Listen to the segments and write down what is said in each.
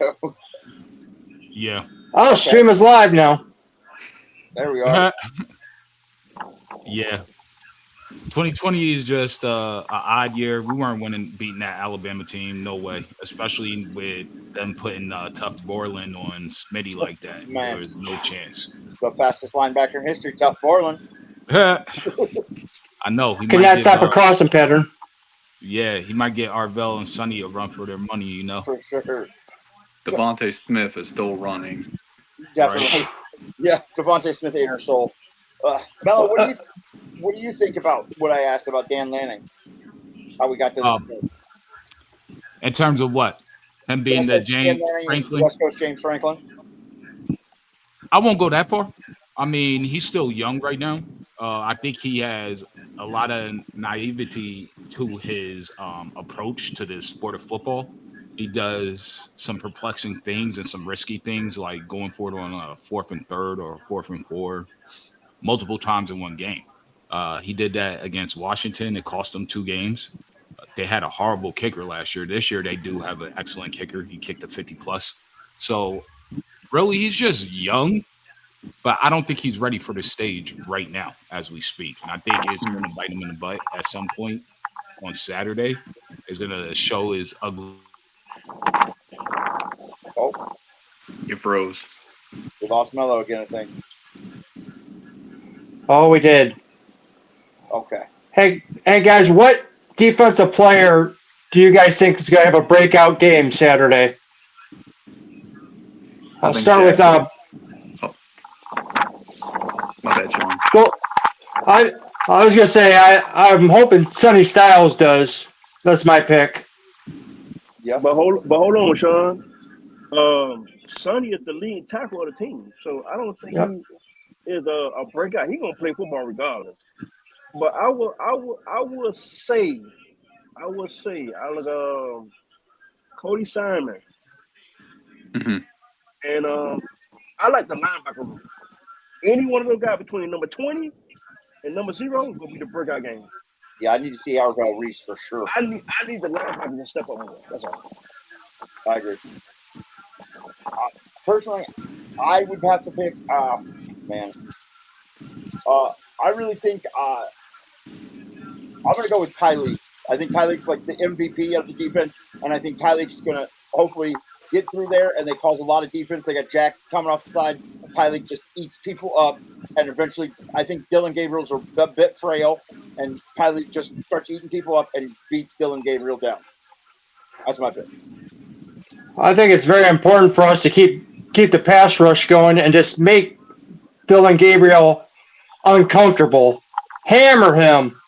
So Yeah. Oh, stream is live now. there we are. Yeah. 2020 is just a odd year. We weren't winning, beating that Alabama team. No way. Especially with them putting Tough Borland on Smitty like that. There Man, was no chance. the fastest linebacker in history, Tough Borland. I know he Could might not give. stop a crossing pattern. Yeah, he might get Arvell and Sonny a run for their money. You know. For sure. Devontae Smith is still running. Definitely. Right. Yeah, Devontae Smith ate her soul. Mello, what do you think about what I asked about Dan Lanning? How we got to this point? In terms of what? Him being the James Franklin? West Coast James Franklin? I won't go that far. I mean, he's still young right now. I think he has a lot of naivety to his approach to the sport of football. He does some perplexing things and some risky things, like going for it on a 4th and 3rd or 4th and 4 multiple times in one game. He did that against Washington. It cost them 2 games. They had a horrible kicker last year. This year, they do have an excellent kicker. He kicked a 50-plus. So, really, he's just young, but I don't think he's ready for the stage right now as we speak. And I think it's going to bite him in the butt at some point on Saturday. It's going to show his ugly. Oh, You froze. we lost Mello again, I think. Oh, we did. Okay. Hey, guys, what defensive player do you guys think is going to have a breakout game Saturday? I'll start with My bad, Sean. go. I was gonna say I'm hoping Sonny Styles does. That's my pick. Yeah. But hold on, Sean. Sonny is the lead tackle of the team, so I don't think he is a breakout. He's gonna play football regardless. But I would say I look Cody Simon, and I like the linebacker room. Any one of those guys between number 20 and number 0 is gonna be the breakout game. Yeah, I need to see Arvell Reese for sure. I need the linebacker to step up more. That's all. I agree. Personally, I would have to pick. I really think I'm going to go with Tyleek. I think Tyleek's like the MVP of the defense, and I think Tyleek's going to hopefully get through there, and they cause a lot of defense. They got Jack coming off the side. Tyleek just eats people up, and eventually I think Dylan Gabriel's a bit frail, and Tyleek just starts eating people up and beats Dylan Gabriel down. That's my pick. I think it's very important for us to keep the pass rush going and just make Dylan Gabriel uncomfortable. Hammer him,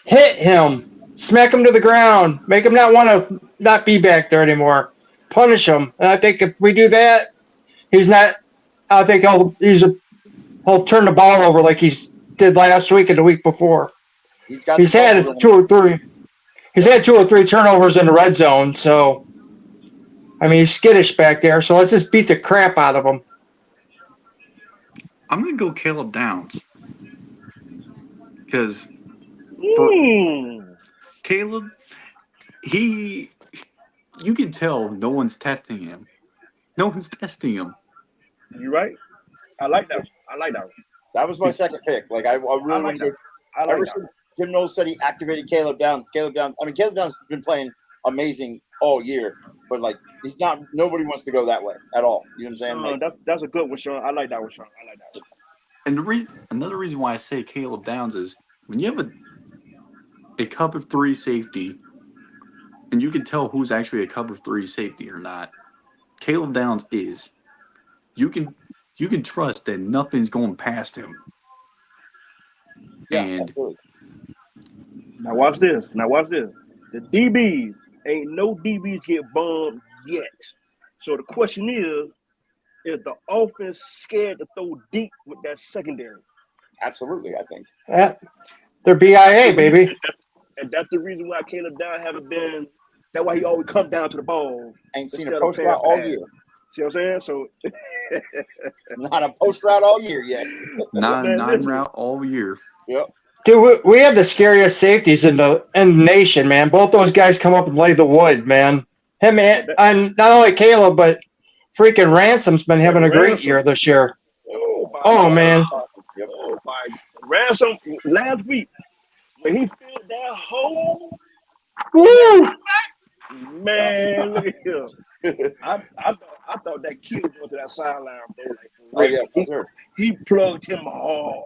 hit him, smack him to the ground, make him not want to not be back there anymore. Punish him. And I think if we do that, he's not. I think he'll turn the ball over like he did last week and the week before. He's had 2 or 3. He's had 2 or 3 turnovers in the red zone. So, I mean, he's skittish back there. So let's just beat the crap out of him. I'm gonna go Caleb Downs because Caleb, you can tell no one's testing him. No one's testing him. You right? I like that. That was my second pick. Like I really like wanted that. ever since Jim Knowles said he activated Caleb Downs. Caleb Downs has been playing amazing all year, but like he's not. Nobody wants to go that way at all. You know what I'm saying? Like, that's a good one, Sean. I like that one, Sean. I like that. And another reason why I say Caleb Downs is when you have a cover 3 safety, and you can tell who's actually a cover 3 safety or not. Caleb Downs is. You can trust that nothing's going past him. yeah, And absolutely. Now watch this. The DBs ain't no DBs get bombed yet. So the question is the offense scared to throw deep with that secondary? Absolutely, I think. Yeah. They're BIA, baby. And that's the reason why Caleb Downs haven't been. That's why he always come down to the ball. Ain't seen a post route all year. See what I'm saying? So not a post route all year yet. nine route all year. Yep. Dude, we have the scariest safeties in the nation, man. Both those guys come up and lay the wood, man. Him and not only Caleb, but freaking Ransom's been having a great Ransom. year this year. Oh my Oh man, God. Oh my Ransom last week when he filled that hole, woo! man, look at him. I thought that kid was going to that sideline, bro. Like for Oh real. yeah, for sure. He plugged him hard.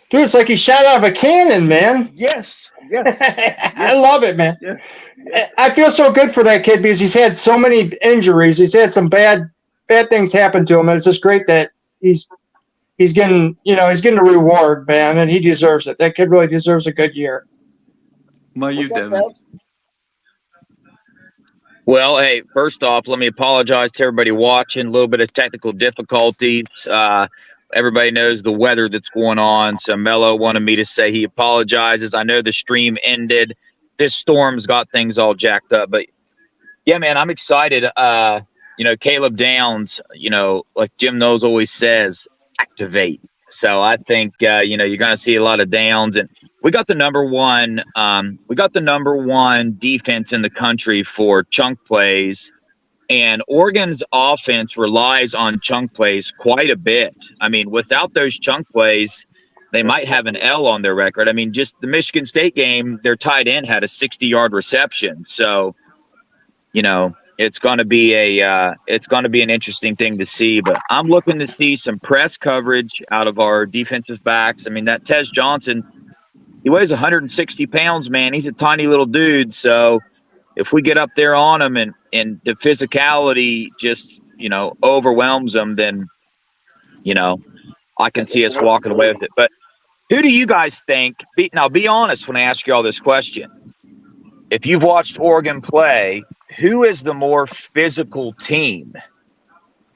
Dude, it's like he shot out of a cannon, man. Yes. I love it, man. Yeah. I feel so good for that kid because he's had so many injuries. He's had some bad things happen to him, and it's just great that he's getting a reward, man, and he deserves it. That kid really deserves a good year. About you, What's up, Devin? Bev? Well, hey, first off, let me apologize to everybody watching. A little bit of technical difficulties. Everybody knows the weather that's going on. So Mello wanted me to say he apologizes. I know the stream ended. This storm's got things all jacked up. But yeah, man, I'm excited. Caleb Downs, like Jim Knowles always says, activate. So I think you're going to see a lot of downs, and we got the number one defense in the country for chunk plays, and Oregon's offense relies on chunk plays quite a bit. I mean, without those chunk plays, they might have an L on their record. I mean, just the Michigan State game, their tight end had a 60-yard reception. So, it's going to be an interesting thing to see, but I'm looking to see some press coverage out of our defensive backs. I mean, that Tez Johnson, he weighs 160 pounds, man. He's a tiny little dude. So if we get up there on him and the physicality just, overwhelms him, then, I can see us walking away with it. But who do you guys think? Now, be honest when I ask you all this question. If you've watched Oregon play, who is the more physical team?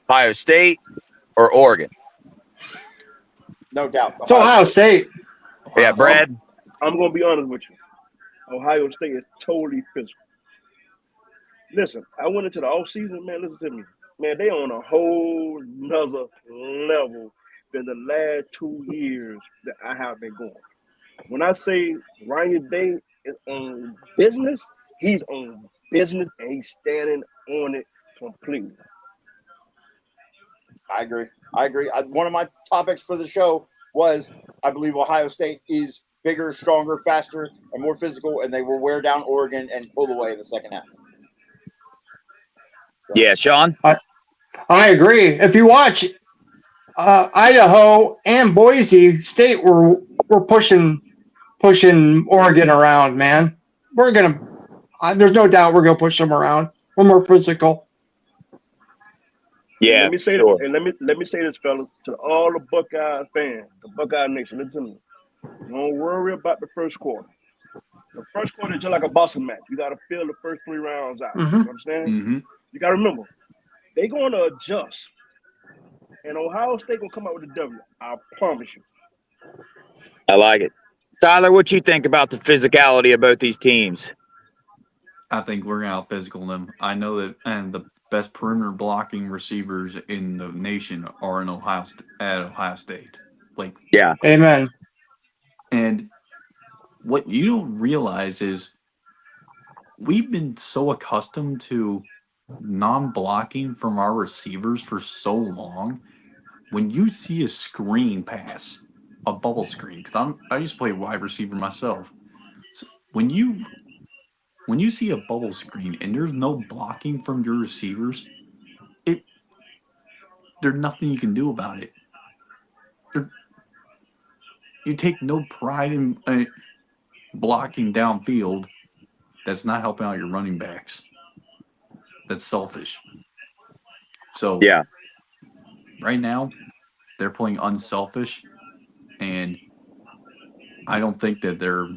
Ohio State or Oregon? No doubt. It's Ohio State. Yeah, Brad? I'm going to be honest with you. Ohio State is totally physical. Listen, I went into the offseason, man, listen to me. Man, they on a whole nother level than the last 2 years that I have been going. When I say Ryan Day is on business, he's on business and he's standing on it completely. I agree. One of my topics for the show was I believe Ohio State is bigger, stronger, faster, and more physical, and they will wear down Oregon and pull away in the second half. Yeah, Sean? I agree. If you watch Idaho and Boise State, were pushing Oregon around, man. We're gonna. There's no doubt we're gonna push them around. We're more physical. Yeah. Let me say sure. this, and let me say this, fellas, to all the Buckeye fans, the Buckeye Nation. Listen to me. Don't worry about the first quarter. The first quarter is just like a boxing match. You got to fill the first 3 rounds out. Mm-hmm. You understand? Mm-hmm. You got to remember, they're going to adjust. And Ohio State going to come out with a W. I promise you. I like it. Tyler, what you think about the physicality of both these teams? I think we're going to out-physical them. I know that, and the best perimeter blocking receivers in the nation are at Ohio State. Yeah. Amen. And what you don't realize is we've been so accustomed to non-blocking from our receivers for so long. When you see a screen pass, a bubble screen, because I used to play wide receiver myself. So when you see a bubble screen and there's no blocking from your receivers, there's nothing you can do about it. You take no pride in blocking downfield. That's not helping out your running backs. That's selfish. So Yeah. right now, they're playing unselfish, and I don't think that their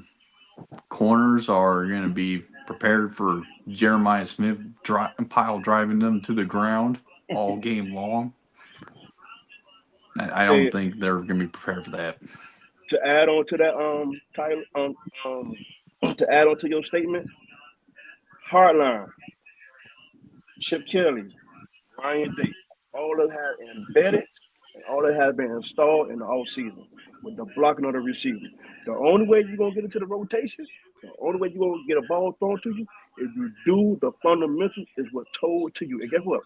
corners are going to be prepared for Jeremiah Smith pile driving them to the ground all game long. I don't think they're going to be prepared for that. To add on to that, Tyler, to add on to your statement, Hardline, Chip Kelly, Ryan Day, all of that have embedded and all that has been installed in the offseason with the blocking of the receiver. The only way you're going to get into the rotation, the only way you're going to get a ball thrown to you, if you do the fundamentals is what's told to you. And guess what?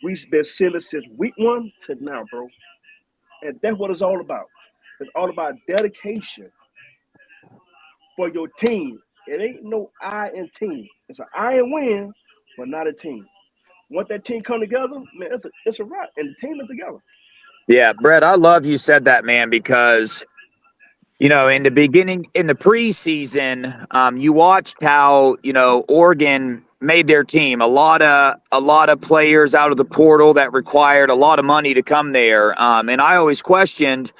We've been silly since week 1 to now, bro. And that's what it's all about. It's all about dedication for your team. It ain't no I in team. It's an I and win, but not a team. Once that team come together, man, it's a wrap, and the team is together. Yeah, Brett, I love you said that, man, because in the beginning, in the preseason, you watched how Oregon made their team. A lot of players out of the portal that required a lot of money to come there. And I always questioned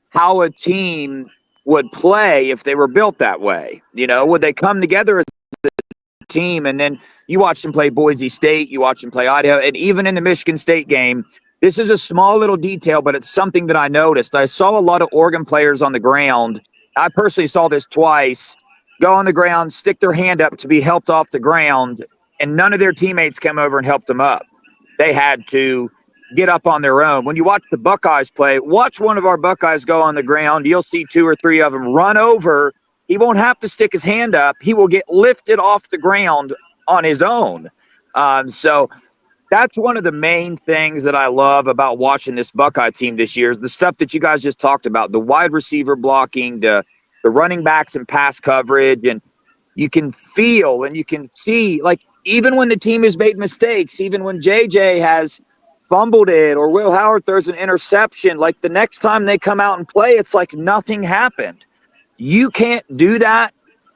how a team would play if they were built that way. Would they come together as a team? And then you watch them play Boise State, you watch them play Idaho, and even in the Michigan State game. This is a small little detail, but it's something that I noticed. I saw a lot of Oregon players on the ground. I personally saw this twice. Go on the ground, stick their hand up to be helped off the ground, and none of their teammates come over and help them up. They had to get up on their own. When you watch the Buckeyes play, watch one of our Buckeyes go on the ground. You'll see 2 or 3 of them run over. He won't have to stick his hand up. He will get lifted off the ground on his own. So that's one of the main things that I love about watching this Buckeye team this year is the stuff that you guys just talked about, the wide receiver blocking, the running backs and pass coverage. And you can feel and you can see, like, even when the team has made mistakes, even when JJ has fumbled it or Will Howard throws an interception, like the next time they come out and play, it's like nothing happened. You can't do that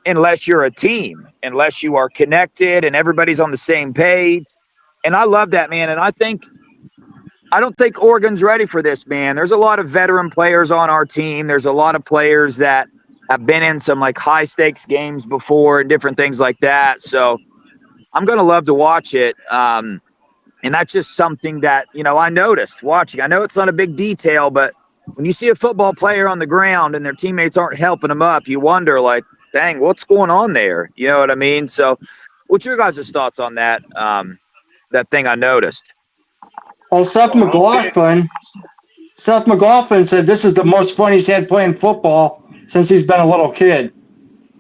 unless you're a team, unless you are connected and everybody's on the same page. And I love that, man. And I don't think Oregon's ready for this, man. There's a lot of veteran players on our team. There's a lot of players that have been in some like high stakes games before and different things like that. So I'm going to love to watch it. And that's just something that, I noticed watching. I know it's not a big detail, but when you see a football player on the ground and their teammates aren't helping them up, you wonder, like, dang, what's going on there? You know what I mean? So what's your guys' thoughts on that? That thing I noticed. Well, Seth McLaughlin said this is the most fun he's had playing football since he's been a little kid.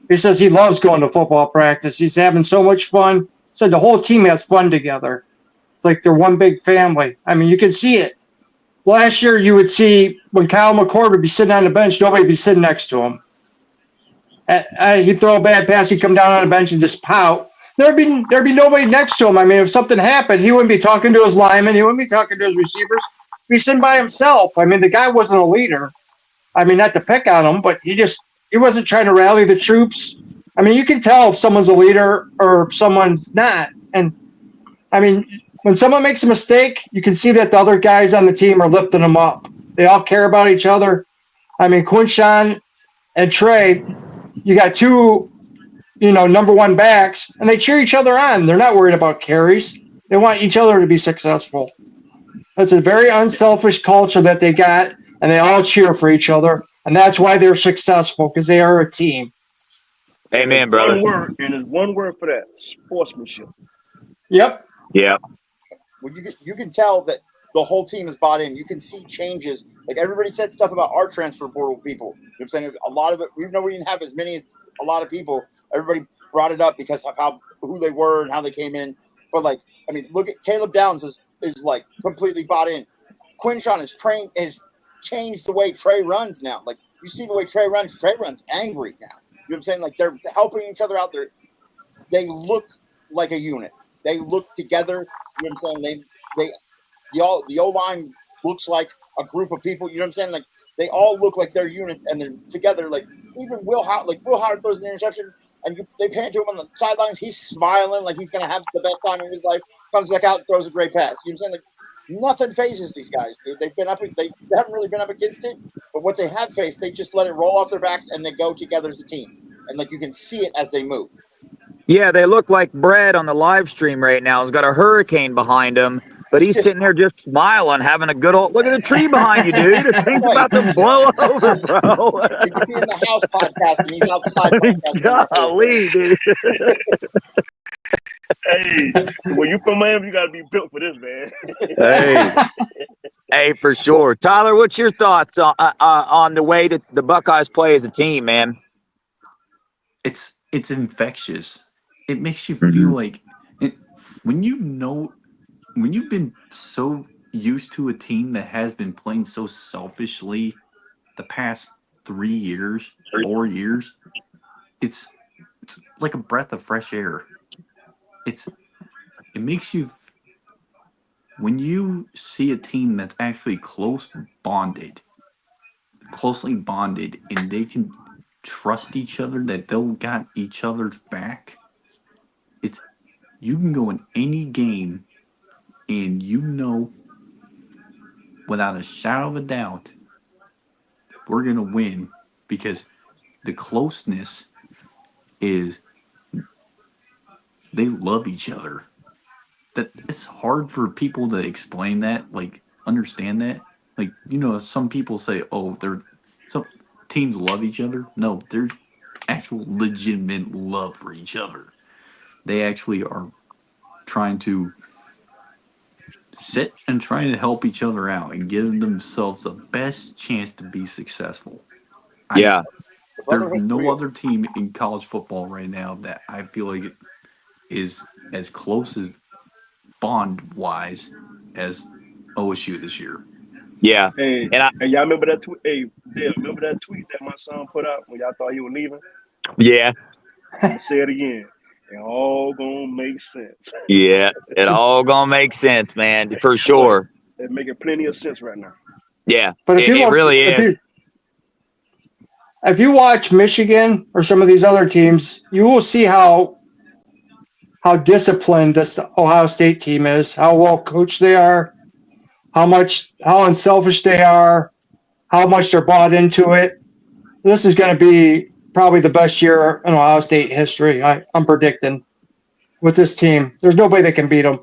He says he loves going to football practice. He's having so much fun. Said the whole team has fun together. It's like they're one big family. I mean, you can see it. Last year, you would see when Kyle McCord would be sitting on the bench, nobody would be sitting next to him. He'd throw a bad pass, he'd come down on the bench and just pout. There'd be nobody next to him. I mean, if something happened, he wouldn't be talking to his linemen. He wouldn't be talking to his receivers. He'd be sitting by himself. I mean, the guy wasn't a leader. I mean, not to pick on him, but he wasn't trying to rally the troops. I mean, you can tell if someone's a leader or if someone's not. And, I mean, when someone makes a mistake, you can see that the other guys on the team are lifting them up. They all care about each other. I mean, Quinshawn and Trey, you got 2 number 1 backs, and they cheer each other on. They're not worried about carries. They want each other to be successful. It's a very unselfish culture that they got, and they all cheer for each other, and that's why they're successful, because they are a team. Amen, brother. There's one word for that: sportsmanship. Yep. Yeah. Well, you can tell that the whole team is bought in. You can see changes. Like everybody said stuff about our transfer portal people. You know what I'm saying? A lot of it, even though we didn't have as many as a lot of people, everybody brought it up because of who they were and how they came in. But like, I mean, look at Caleb Downs is like completely bought in. Quinshawn has changed the way Trey runs now. Like you see the way Trey runs angry now. You know what I'm saying? Like they're helping each other out there. They look like a unit. They look together. You know what I'm saying? The O-line looks like a group of people. You know what I'm saying? Like they all look like they're unit and they're together. Like even Will Howard throws an interception and they pan to him on the sidelines. He's smiling like he's gonna have the best time of his life. Comes back out and throws a great pass. You know what I'm saying? Like nothing phases these guys, dude. They haven't really been up against it, but what they have faced, they just let it roll off their backs and they go together as a team. And like you can see it as they move. Yeah, they look like Brad on the live stream right now. He's got a hurricane behind him, but he's sitting there just smiling, having a good old look at the tree behind you, dude. The thing's about to blow over, bro. He could be in the house podcast and he's outside podcasting. Golly, dude. Hey, when you from Miami, you gotta be built for this, Hey, man. hey, for sure. Tyler, what's your thoughts on the way that the Buckeyes play as a team, man? It's infectious. It makes you feel like when you've been so used to a team that has been playing so selfishly the past 3 years, 4 years. It's like a breath of fresh air. It makes you, when you see a team that's actually closely bonded, and they can trust each other, that they'll got each other's back. You can go in any game and without a shadow of a doubt, we're gonna win because the closeness is they love each other. That it's hard for people to explain that, like understand that. Like, some people say, "Oh, some teams love each other." No, there's actual legitimate love for each other. They actually are trying to sit and trying to help each other out and give themselves the best chance to be successful. Yeah. There's no other team in college football right now that I feel like it is as close as bond-wise as OSU this year. Yeah. Hey, And y'all remember that tweet? Hey, Dale, remember that tweet that my son put out when y'all thought he was leaving? yeah. I'm gonna say it again. It all gonna make sense. Yeah. It all gonna make sense, man, for sure. It's making plenty of sense right now. Yeah. But if It really is. If you watch Michigan or some of these other teams, you will see how disciplined this Ohio State team is, how well coached they are, how unselfish they are, how much they're bought into it. This is going to be probably the best year in Ohio State history. I'm predicting with this team. There's nobody that can beat them.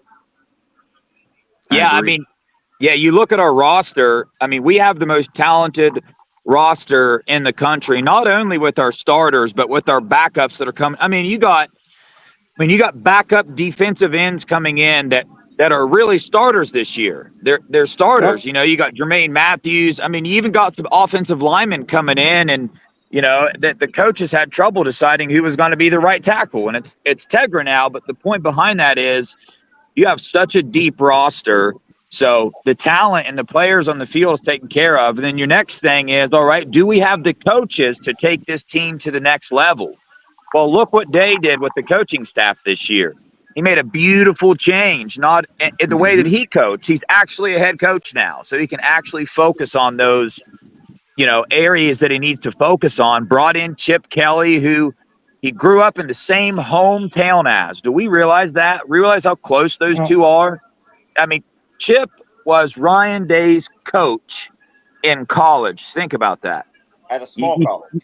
Yeah, I mean, you look at our roster. I mean, we have the most talented roster in the country, not only with our starters, but with our backups that are coming. I mean, you got backup defensive ends coming in that are really starters this year. They're starters. Yep. You got Jermaine Matthews. I mean, you even got some offensive linemen coming in, and that the coaches had trouble deciding who was going to be the right tackle, and it's Tegra now. But the point behind that is you have such a deep roster. So the talent and the players on the field is taken care of. And then your next thing is, all right, do we have the coaches to take this team to the next level? Well, look what Day did with the coaching staff this year. He made a beautiful change, not in the way that he coached. He's actually a head coach now, so he can actually focus on those, areas that he needs to focus on. Brought in Chip Kelly, who he grew up in the same hometown as. Do we realize that? Realize how close those two are? I mean, Chip was Ryan Day's coach in college. Think about that. At a small college.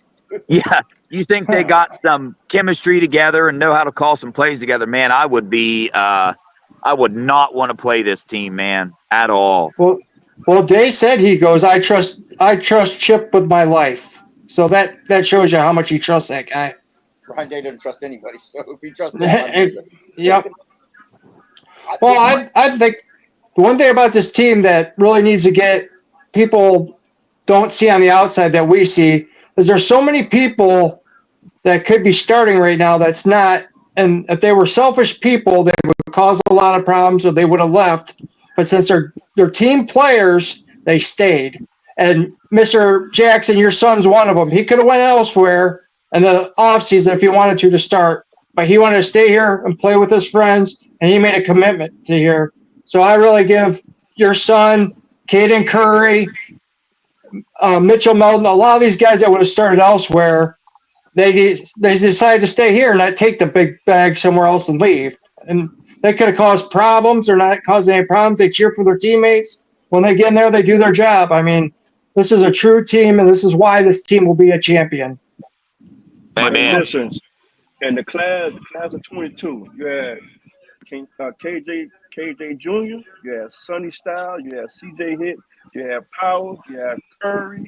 Yeah. You think they got some chemistry together and know how to call some plays together? Man, I would not want to play this team, man, at all. Well, Day said, he goes, I trust Chip with my life. So that shows you how much he trusts that guy. Ryan Day doesn't trust anybody, so if he trusts him, yep. Well, I think the one thing about this team that really needs to get people don't see on the outside that we see is there's so many people that could be starting right now that's not, and if they were selfish people, they would cause a lot of problems or they would have left. But since they're team players, they stayed. And Mr. Jackson, your son's one of them. He could have went elsewhere in the offseason if he wanted to start, but he wanted to stay here and play with his friends, and he made a commitment to here. So I really give your son, Caden Curry, Mitchell Melton, a lot of these guys that would have started elsewhere, they decided to stay here and not take the big bag somewhere else and leave. And they could have caused problems or not caused any problems. They cheer for their teammates. When they get in there, they do their job. I mean, this is a true team, and this is why this team will be a champion. Amen. Listen, and the class of 22, you had KJ Jr., you had Sonny Styles, you had CJ Hitt, you had Powell, you had Curry,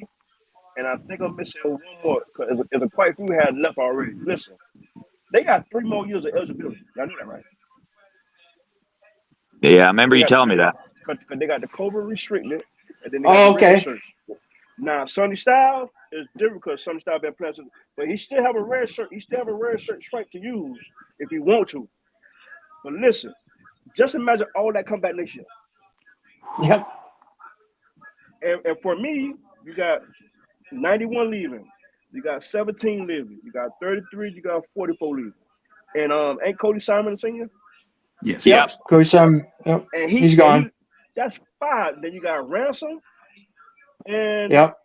and I think I'm missing one more because there's quite a few had left already. Listen, they got 3 more years of eligibility. Y'all know that, right? Yeah, I remember you telling me that. Because they got the COVID restricted, and then they got the red shirt. Now, Sonny Styles is different because Sonny Styles been playing, but he still have a red shirt. He still have a red shirt stripe to use if he want to. But listen, just imagine all that come back next year. Yep. And for me, you got 91 leaving. You got 17 leaving. You got 33. You got 44 leaving. And ain't Cody Simon a senior? Yes. Yep. Yep. Cody Simon. Yep. And He's gone. that's 5. Then you got Ransom and Yep.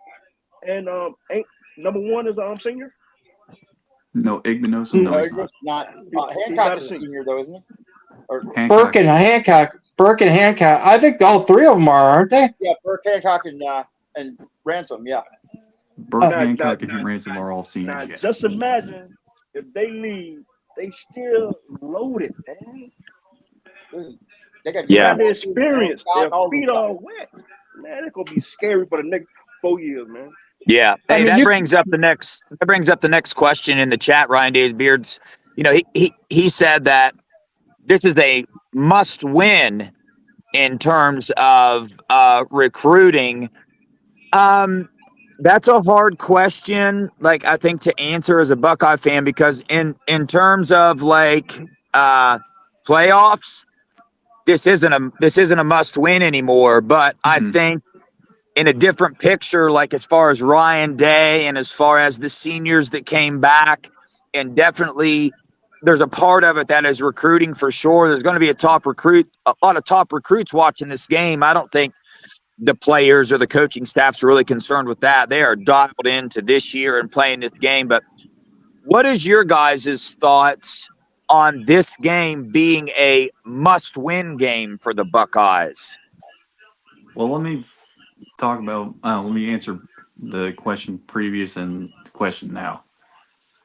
ain't number 1 is senior. No, Igminosa. No, he's not. Not He's Hancock not a is a senior. senior though, isn't he? Or Hancock. Burke and Hancock. I think all 3 of them are, aren't they? yeah, Burke, Hancock, and Ransom. Yeah. Burke, Now- Hancock, now- and Ransom are all Now, seniors yet. just imagine if they leave, they still loaded, man. They got Yeah. Got the experience. Their all feet the all wet. Man, it's gonna be scary for the next 4 years, man. Yeah. I Hey, mean, that you- brings up the next question in the chat. Ryan David Beards, he said that this is a must win in terms of recruiting. That's a hard question, like, I think, to answer as a Buckeye fan, because in terms of like playoffs, this isn't a must win anymore. But I Mhm. think in a different picture, like as far as Ryan Day and as far as the seniors that came back, and definitely there's a part of it that is recruiting for sure. There's going to be a lot of top recruits watching this game. I don't think the players or the coaching staff's really concerned with that. They are dialed into this year and playing this game. But what is your guys' thoughts on this game being a must-win game for the Buckeyes? Well, let me talk about. Let me answer the question previous and the question now.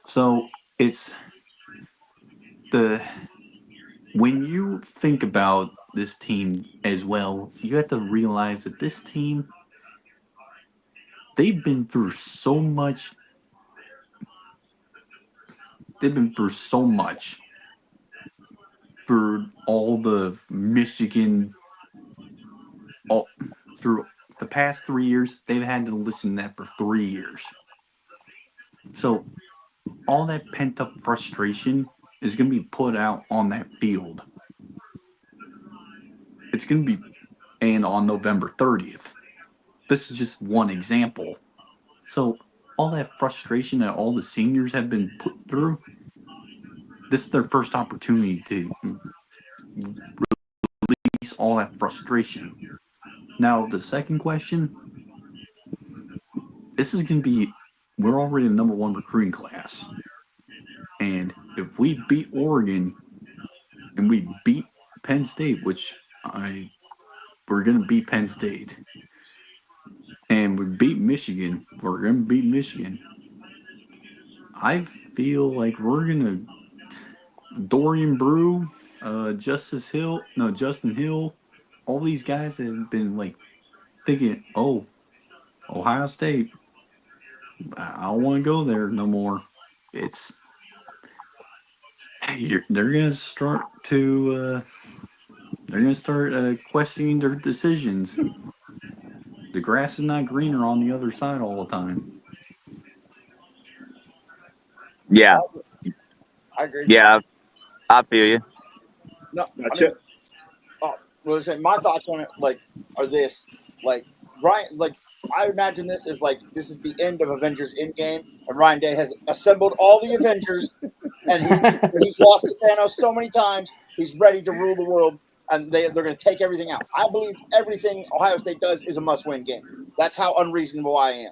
So it's when you think about this team as well, you have to realize that this team, they've been through so much. They've been through so much for all the Michigan, through the past 3 years. They've had to listen to that for 3 years. So all that pent up frustration is going to be put out on that field. It's going to be, and on November 30th. This is just one example. So all that frustration that all the seniors have been put through, this is their first opportunity to release all that frustration. Now, the second question, this is going to be, we're already the number 1 recruiting class. And if we beat Oregon and we beat Penn State, which we're going to beat Penn State, and we beat Michigan, we're going to beat Michigan. I feel like we're going to, Dorian Brew, Justin Hill, all these guys that have been like thinking, oh, Ohio State, I don't want to go there no more. They're going to start questioning their decisions. The grass is not greener on the other side all the time. Yeah, I agree. yeah, I feel you. No, Not I mean, yet. my thoughts on it are this. Ryan, I imagine this is this is the end of Avengers Endgame, and Ryan Day has assembled all the Avengers, and he's lost to Thanos so many times. He's ready to rule the world, and they're going to take everything out. I believe everything Ohio State does is a must-win game. That's how unreasonable I am.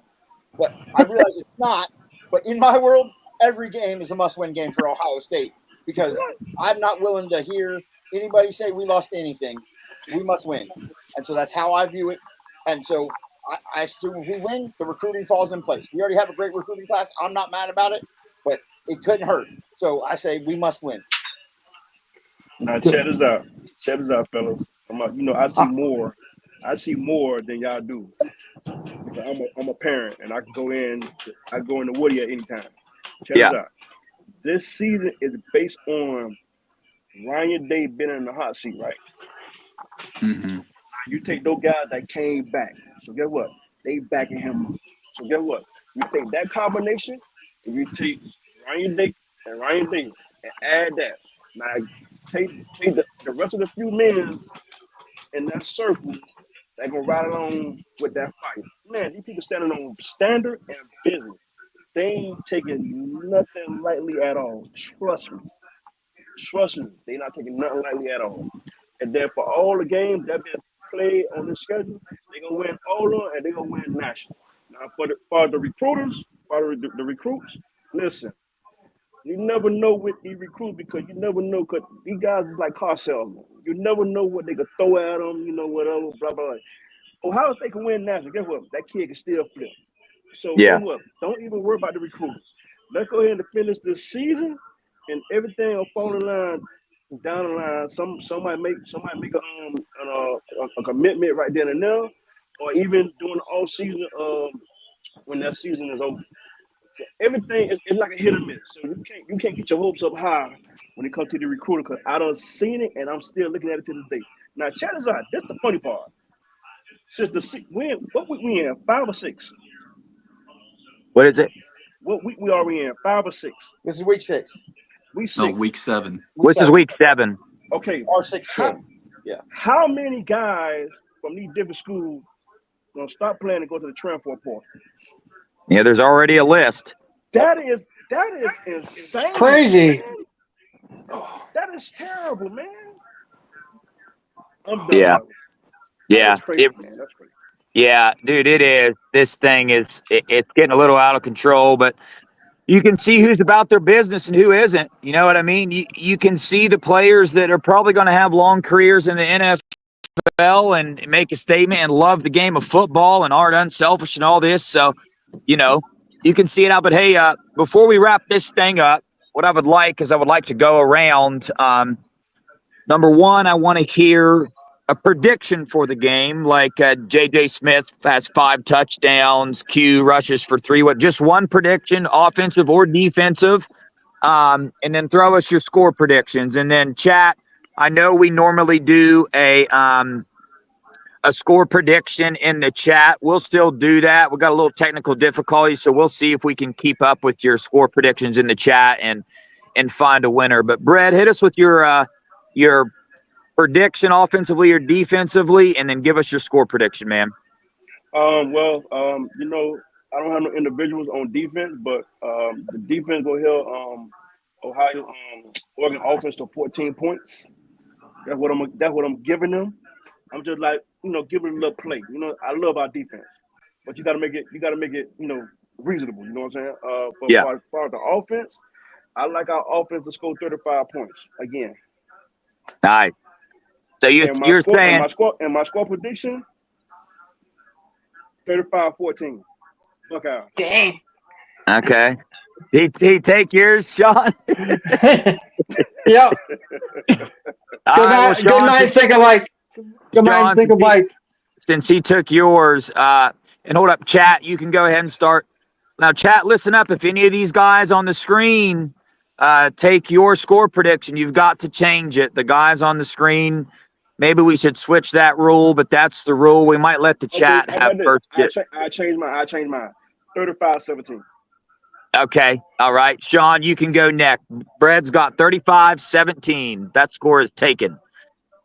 But I realize it's not. But in my world, every game is a must-win game for Ohio State, because I'm not willing to hear anybody say we lost anything. We must win. And so that's how I view it. And so I assume if we win, the recruiting falls in place. We already have a great recruiting class. I'm not mad about it, but it couldn't hurt. So I say we must win. Now check this out. Check this out, fellas. I see more than y'all do. Because I'm a parent, and I can go in the Woody at any time. Check this out. This season is based on Ryan Day being in the hot seat, right? Mm-hmm. You take those guys that came back. So guess what? They backing him up. So guess what? You take that combination, and you take Ryan Day and add that. Now take the rest of the few men in that circle that gonna ride along with that fight. Man, these people standing on standard and business. They ain't taking nothing lightly at all. Trust me. Trust me. They not taking nothing lightly at all. And then for all the games that been played on this schedule, they gonna win all of them and they gonna win national. Now for the recruiters, for the recruits, listen. You never know with these recruits because you never know because these guys is like car salesmen. You never know what they could throw at them, whatever, blah, blah, blah. Ohio State can win national. Guess what? That kid can still flip. So Yeah. guess what? Don't even worry about the recruiters. Let's go ahead and finish this season and everything will fall in line down the line. Somebody make a commitment right then and there, or even during the off season when that season is over. Everything is like a hit or miss. So you can't get your hopes up high when it comes to the recruiter because I done seen it and I'm still looking at it to this day. Now check this out. This the funny part. Since what week we in? 5 or 6? What is it? What week we are we in? 5 or 6? This is week 6. Week 6. No, week 7. Which is week 7. Okay. Our 6th game. Yeah. How many guys from these different schools gonna stop playing and go to the transfer portal? Yeah, there's already a list. That is insane. Crazy. Man. That is terrible, man. I'm done. Yeah. Yeah. That's crazy, man. That's crazy. Yeah, dude, it is. This thing is it's getting a little out of control, but you can see who's about their business and who isn't. You know what I mean? You can see the players that are probably going to have long careers in the NFL and make a statement and love the game of football and aren't unselfish and all this. So, you can see it out. But hey, before we wrap this thing up, what I would like is I would like to go around. Number one, I want to hear a prediction for the game, like J.J. Smith has 5 touchdowns, Q rushes for 3. Just one prediction, offensive or defensive, and then throw us your score predictions. And then chat, I know we normally do a score prediction in the chat. We'll still do that. We got a little technical difficulty, so we'll see if we can keep up with your score predictions in the chat and find a winner. But Brett, hit us with your prediction offensively or defensively, and then give us your score prediction, man. I don't have no individuals on defense, but the defense will help Oregon offense to 14 points. That's what I'm giving them. I'm just like, giving them a little play. I love our defense, but you gotta make it reasonable. You know what I'm saying? As far as the offense, I like our offense to score 35 points again. All right. So you're saying my score prediction 35-14. Okay. Dang. okay? He take yours, Sean. Yep. All right, Good night, Second Life. Good night, Second Life. Since he took yours, and hold up, chat, you can go ahead and start. Now, chat, listen up. If any of these guys on the screen take your score prediction, you've got to change it. The guys on the screen, maybe we should switch that rule, but that's the rule. We might let the chat have first. I changed mine. 35-17. Okay. All right. Sean, you can go next. Brett's got 35-17. That score is taken.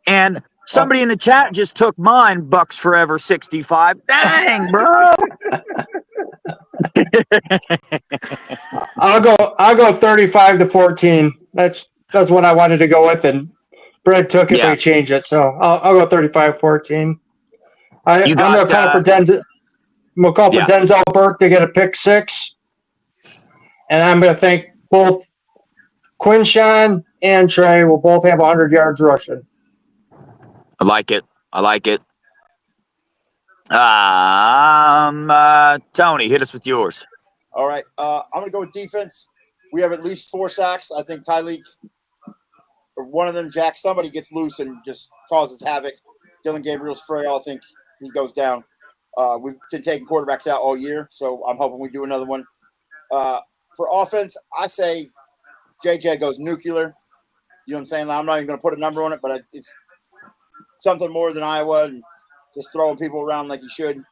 And somebody in the chat just took mine, Bucks Forever 65. Dang, bro. I'll go 35-14. That's what I wanted to go with, and Brett took it, but he changed it. So I'll go 35-14. I'm gonna call for Denzel. I'm gonna call for Denzel Burke to get a pick 6. And I'm going to think both Quinshawn and Trey will both have 100 yards rushing. I like it. Tony, hit us with yours. All right. I'm going to go with defense. We have at least 4 sacks. I think Tyleek, or one of them, Jack, somebody gets loose and just causes havoc. Dylan Gabriel's frail. I think he goes down. We've been taking quarterbacks out all year, so I'm hoping we do another one. For offense, I say JJ goes nuclear. You know what I'm saying? I'm not even going to put a number on it, but it's something more than Iowa and just throwing people around like you should.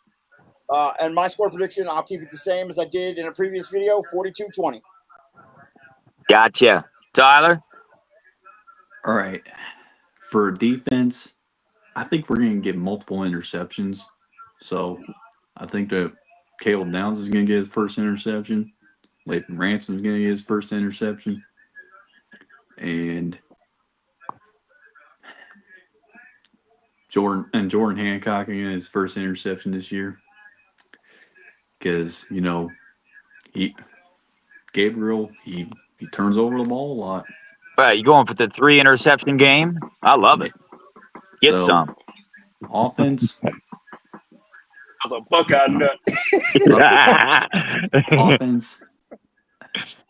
And my score prediction, I'll keep it the same as I did in a previous video, 42-20. Gotcha. Tyler? All right. For defense, I think we're going to get multiple interceptions. So I think that Caleb Downs is going to get his first interception. Lathan Ransom is going to get his first interception. And Jordan Hancock going to get his first interception this year. Because, Gabriel, he turns over the ball a lot. Right, you going for the 3 interception game? I love it. Get So, some. Offense, That's a Buckeye nut. offense.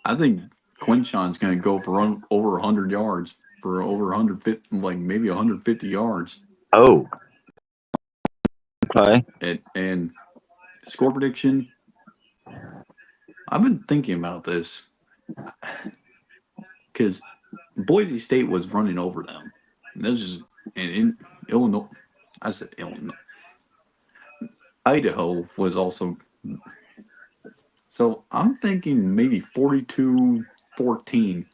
I think Quinshon's going to go for over 100 yards, for over 150, like maybe 150 yards. Oh. Okay. And score prediction. I've been thinking about this because Boise State was running over them. And this is in Illinois. I said Illinois. Idaho was also. So I'm thinking maybe 42-14.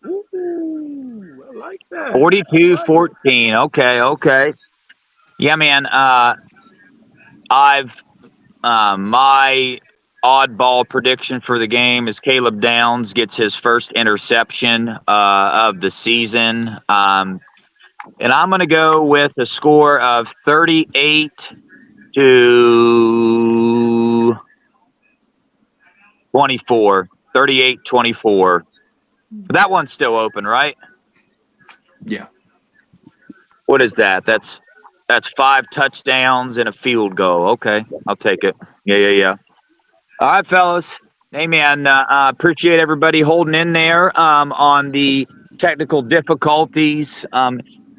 Ooh, I like that. 42-14. Okay. Yeah, man. My oddball prediction for the game is Caleb Downs gets his first interception of the season. And I'm going to go with a score of 38-24. 38-24. That one's still open, right? Yeah. What is that? That's 5 touchdowns and a field goal. Okay, I'll take it. Yeah. All right, fellas. Hey, man, appreciate everybody holding in there on the technical difficulties.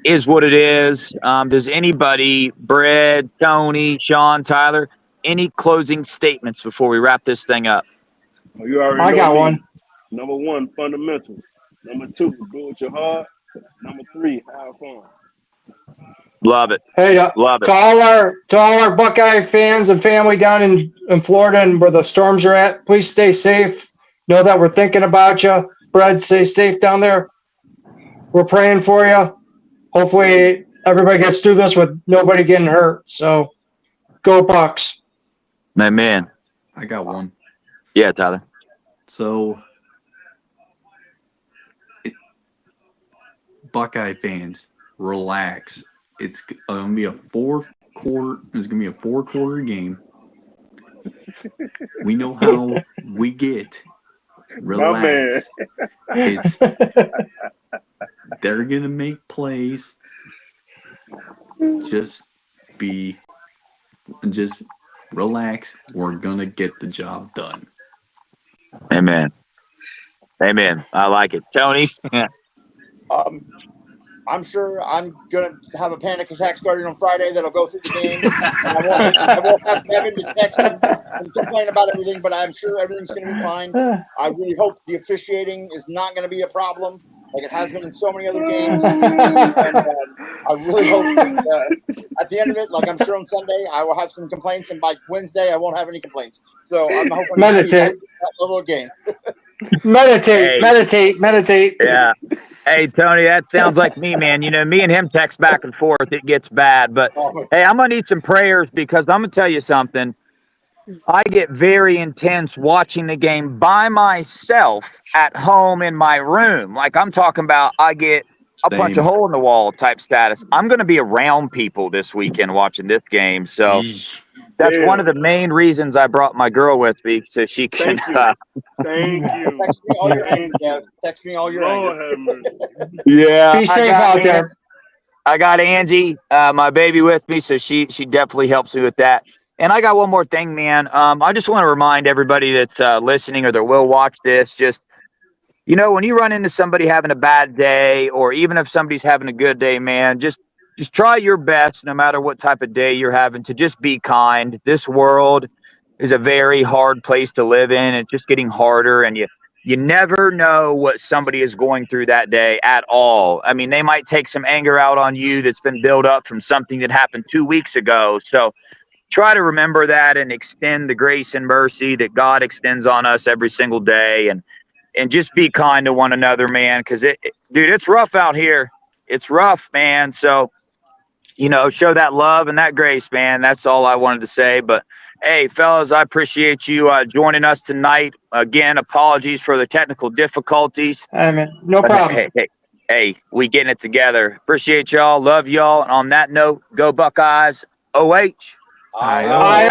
Is what it is. Does anybody, Brad, Tony, Sean, Tyler, any closing statements before we wrap this thing up? Oh, you already I know got me. one. Number 1, fundamentals. Number 2, do it with your heart. Number 3, have fun. Love it. Hey, Love it. to all our Buckeye fans and family down in Florida and where the storms are at, please stay safe. Know that we're thinking about you. Brad, stay safe down there. We're praying for you. Hopefully everybody gets through this with nobody getting hurt. So go Bucks. Man. I got one. Yeah, Tyler. So, Buckeye fans, relax. It's gonna be a 4-quarter. It's gonna be a 4-quarter game. We know how we get. Relax. They're gonna make plays. Just relax. We're gonna get the job done. Amen. I like it. Tony? I'm sure I'm going to have a panic attack starting on Friday that'll go through the game. And I won't have Kevin to text and complain about everything, but I'm sure everything's going to be fine. I really hope the officiating is not going to be a problem like it has been in so many other games. And I really hope that, at the end of it, like I'm sure on Sunday, I will have some complaints, and by Wednesday, I won't have any complaints. So I'm hoping Meditate. that level of game. Meditate. Yeah. Hey, Tony, that sounds like me, man. Me and him text back and forth. It gets bad. But, hey, I'm going to need some prayers because I'm going to tell you something. I get very intense watching the game by myself at home in my room. Like I'm talking about I'll punch a hole in the wall type status. I'm going to be around people this weekend watching this game. So that's one of the main reasons I brought my girl with me so she can. Thank you. Text me all your anger, Dev. Text me all your Lord anger. have mercy. Yeah. Be safe out there. I got Angie, my baby, with me, so she definitely helps me with that. And I got one more thing, man. I just want to remind everybody that's listening or that will watch this, just, when you run into somebody having a bad day, or even if somebody's having a good day, man, just try your best, no matter what type of day you're having, to just be kind. This world is a very hard place to live in. It's just getting harder, and you never know what somebody is going through that day at all. I mean, they might take some anger out on you that's been built up from something that happened 2 weeks ago. So try to remember that and extend the grace and mercy that God extends on us every single day, and just be kind to one another, man, because dude, it's rough out here. It's rough, man. So show that love and that grace, man. That's all I wanted to say. But hey, fellas, I appreciate you joining us tonight. Again, apologies for the technical difficulties. I mean, no But problem. hey, we getting it together. Appreciate y'all. Love y'all. And on that note, go Buckeyes. OH. I I